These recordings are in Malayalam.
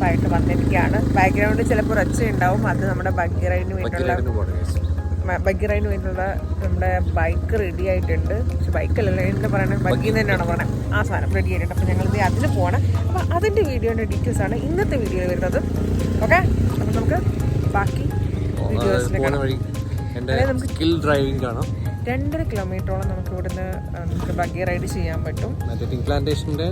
സെറ്റപ്പായിട്ട് വന്നിരിക്കുകയാണ്. ബാക്ക്ഗ്രൗണ്ടിൽ ചിലപ്പോൾ ഒച്ച ഉണ്ടാവും, അത് നമ്മുടെ ബഗ്ഗി റൈഡിന് വേണ്ടിയിട്ടുള്ള നമ്മുടെ ബൈക്ക് റെഡി ആയിട്ടുണ്ട്. പക്ഷെ ബൈക്കല്ലല്ലോ എന്താ പറയുന്നത്, ബഗ്ഗി തന്നെയാണോ പറയുന്നത്, ആ സാധനം റെഡി ആയിട്ടുണ്ട്. അപ്പോൾ ഞങ്ങളിത് അതിന് പോകണം. അപ്പോൾ അതിൻ്റെ വീഡിയോൻ്റെ ഡീറ്റെയിൽസാണ് ഇന്നത്തെ വീഡിയോയിൽ വരുന്നത്. ഓക്കെ, അപ്പോൾ നമുക്ക് ബാക്കി വീഡിയോസിലേക്ക് നമുക്ക് സ്കിൽ ഡ്രൈവിംഗ് കാണാം. 2.5 കിലോമീറ്ററോളം നമുക്ക് ഇവിടുന്ന് നമുക്ക് ബഗ്ഗി റൈഡ് ചെയ്യാൻ പറ്റും. ടീ പ്ലാന്റേഷൻ്റെ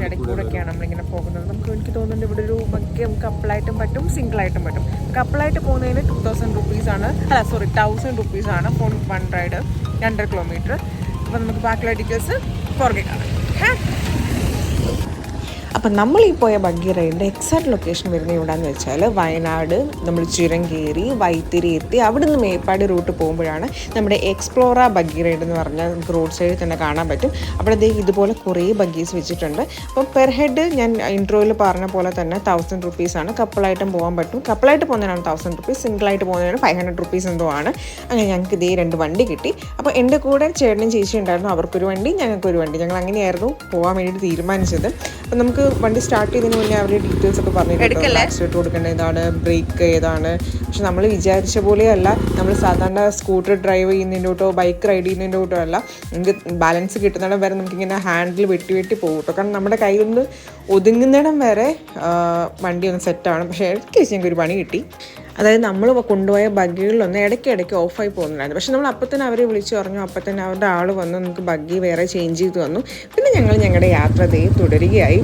ഇടയ്ക്ക് കൂടെയൊക്കെയാണ് നമ്മളിങ്ങനെ പോകുന്നത്. എനിക്ക് തോന്നുന്നുണ്ട് ഇവിടെ ഒരു ബഗ്ഗി നമുക്ക് കപ്പിളായിട്ടും പറ്റും, സിംഗിളായിട്ടും പറ്റും. കപ്പിളായിട്ട് പോകുന്നതിന് 2,000 റുപ്പീസാണ്, 1,000 റുപ്പീസാണ് ഫോർ 1 റൈഡ് 2.5 കിലോമീറ്റർ. അപ്പോൾ നമുക്ക് ബാക്കിയുള്ള ഡീറ്റെയിൽസ് പുറകെ കാണാം. അപ്പം നമ്മളീ പോയ ബഗ്ഗി റൈഡിൻ്റെ എക്സാക്ട് ലൊക്കേഷൻ വരുന്നത് എവിടെയാണെന്ന് വെച്ചാൽ വയനാട് നമ്മൾ ചുരം കയറി വൈത്തിരി എത്തി അവിടെ നിന്ന് മേപ്പാടി റൂട്ട് പോകുമ്പോഴാണ് നമ്മുടെ എക്സ്പ്ലോറ ബഗ്ഗി റൈഡ് എന്ന് പറഞ്ഞാൽ നമുക്ക് റോഡ് സൈഡിൽ തന്നെ കാണാൻ പറ്റും. അവിടെ ഇതുപോലെ കുറേ ബഗ്ഗീസ് വെച്ചിട്ടുണ്ട്. അപ്പോൾ പെർ ഹെഡ് ഞാൻ ഇൻട്രോയിൽ പറഞ്ഞ പോലെ തന്നെ 1,000 റുപ്പീസാണ്. കപ്പിളായിട്ടും പോകാൻ പറ്റും. കപ്പിളായിട്ട് പോകുന്നതിനാണ് 1,000 റുപ്പീസ്, സിംഗിളായിട്ട് പോകുന്നതിനാണ് 500 റുപ്പീസ് എന്തോ ആണ്. അങ്ങനെ ഞങ്ങൾക്ക് 2 വണ്ടി കിട്ടി. അപ്പോൾ എൻ്റെ കൂടെ ചേട്ടനും ചേച്ചി ഉണ്ടായിരുന്നു, അവർക്കൊരു വണ്ടി ഞങ്ങൾക്കൊരു വണ്ടി. ഞങ്ങൾ അങ്ങനെയായിരുന്നു പോകാൻ വേണ്ടിയിട്ട് തീരുമാനിച്ചത്. അപ്പോൾ നമുക്ക് വണ്ടി സ്റ്റാർട്ട് ചെയ്തതിന് മുന്നേ അവരുടെ ഡീറ്റെയിൽസ് ഒക്കെ പറഞ്ഞിട്ടുണ്ട്. ആക്സിലേറ്റർ കൊടുക്കേണ്ടത് ഏതാണ്, ബ്രേക്ക് ഏതാണ്. പക്ഷെ നമ്മൾ വിചാരിച്ച പോലെയല്ല. നമ്മൾ സാധാരണ സ്കൂട്ടർ ഡ്രൈവ് ചെയ്യുന്നതിൻ്റെ ബൈക്ക് റൈഡ് ചെയ്യുന്നതിൻ്റെ അല്ല. നമുക്ക് ബാലൻസ് കിട്ടുന്നിടം വരെ നമുക്കിങ്ങനെ ഹാൻഡിൽ വെട്ടി പോകും കേട്ടോ. കാരണം നമ്മുടെ കയ്യിലൊന്ന് ഒതുങ്ങുന്നിടം വരെ വണ്ടി ഒന്ന് സെറ്റാണ്. പക്ഷേ ഇടയ്ക്ക് വെച്ച് ഞങ്ങൾക്ക് ഒരു പണി കിട്ടി. അതായത് നമ്മൾ കൊണ്ടുപോയ ബഗ്ഗികളിലൊന്ന് ഇടയ്ക്ക് ഓഫായി പോകുന്നുണ്ടായിരുന്നു. പക്ഷെ നമ്മൾ അപ്പം തന്നെ അവരെ വിളിച്ചു പറഞ്ഞു. അപ്പം തന്നെ അവരുടെ ആൾ വന്ന് നമുക്ക് ബഗ്ഗി വേറെ ചേഞ്ച് ചെയ്ത് തന്നു. പിന്നെ ഞങ്ങൾ ഞങ്ങളുടെ യാത്ര തുടരുകയായി.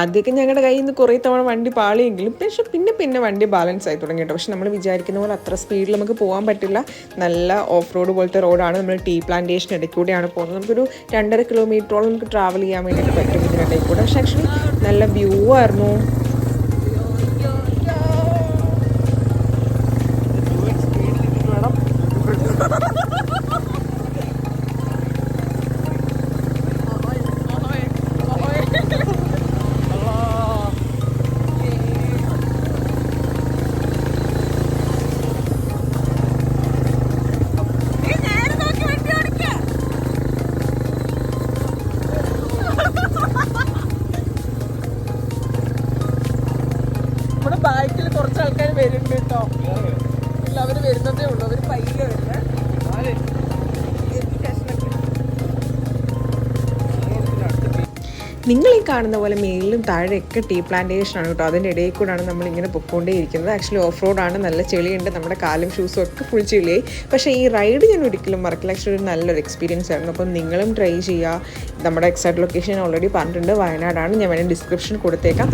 ആദ്യമൊക്കെ ഞങ്ങളുടെ കയ്യിൽ നിന്ന് കുറേ തവണ വണ്ടി പാളിയെങ്കിലും പക്ഷെ പിന്നെ വണ്ടി ബാലൻസ് ആയി തുടങ്ങി കേട്ടോ. പക്ഷെ നമ്മൾ വിചാരിക്കുന്ന പോലെ അത്ര സ്പീഡിൽ നമുക്ക് പോകാൻ പറ്റില്ല. നല്ല ഓഫ് റോഡ് പോലത്തെ റോഡാണ്. നമ്മൾ ടീ പ്ലാന്റേഷൻ ഇടയ്ക്കൂടെയാണ് പോകുന്നത്. നമുക്കൊരു 2.5 കിലോമീറ്ററോളം നമുക്ക് ട്രാവൽ ചെയ്യാൻ വേണ്ടിയിട്ട് പറ്റും ഇതിനിടയിൽ കൂടെ. പക്ഷെ ആക്ച്വലി നല്ല വ്യൂ ആയിരുന്നു. ബാക്കിൽ കുറച്ച് ആൾക്കാർ വരുന്നുണ്ട് കേട്ടോ. ഇല്ല, അവർ വരുന്നതേ ഉള്ളൂ. അവർ പയ്യെ വരുന്നത്. നിങ്ങൾ ഈ കാണുന്ന പോലെ മേലിലും താഴെയൊക്കെ ടീ പ്ലാന്റേഷനാണ് കേട്ടോ. അതിൻ്റെ ഇടയിൽ കൂടെയാണ് നമ്മളിങ്ങനെ പൊയ്ക്കൊണ്ടേയിരിക്കുന്നത്. ആക്ച്വലി ഓഫ് റോഡാണ്, നല്ല ചെളിയുണ്ട്. നമ്മുടെ കാലും ഷൂസും ഒക്കെ ഫുൾ ചെളിയായി. പക്ഷേ ഈ റൈഡ് ഞാൻ ഒരിക്കലും മറക്കില്ല. ആക്ച്വലി ഒരു നല്ലൊരു എക്സ്പീരിയൻസ് ആയിരുന്നു. അപ്പം നിങ്ങളും ട്രൈ ചെയ്യുക. നമ്മുടെ എക്സാക്ട് ലൊക്കേഷൻ ഓൾറെഡി പറഞ്ഞിട്ടുണ്ട്, വയനാടാണ്. ഞാൻ വേണമെങ്കിൽ ഡിസ്ക്രിപ്ഷൻ കൊടുത്തേക്കാം.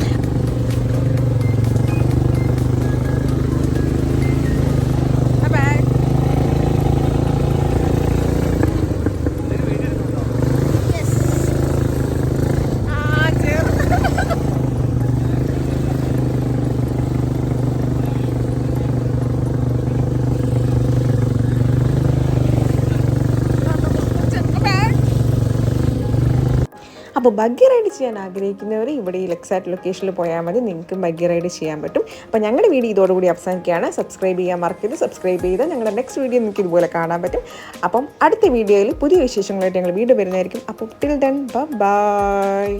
അപ്പോൾ ബഗ്ഗി റൈഡ് ചെയ്യാൻ ആഗ്രഹിക്കുന്നവർ ഇവിടെ ഈ എക്സാക്ട് ലൊക്കേഷനിൽ പോയാൽ മതി. നിങ്ങൾക്ക് ബഗ്ഗി റൈഡ് ചെയ്യാൻ പറ്റും. അപ്പോൾ ഞങ്ങളുടെ വീഡിയോ ഇതോടുകൂടി അവസാനിക്കുകയാണ്. സബ്സ്ക്രൈബ് ചെയ്യാൻ മറക്കരുത്. സബ്സ്ക്രൈബ് ചെയ്താൽ ഞങ്ങളുടെ നെക്സ്റ്റ് വീഡിയോ നിങ്ങൾക്ക് ഇതുപോലെ കാണാൻ പറ്റും. അപ്പം അടുത്ത വീഡിയോയിൽ പുതിയ വിശേഷങ്ങളായിട്ട് ഞങ്ങൾ വീണ്ടും വരുന്നതായിരിക്കും. അപ്പോൾ ടിൽ ദെൻ ബൈ.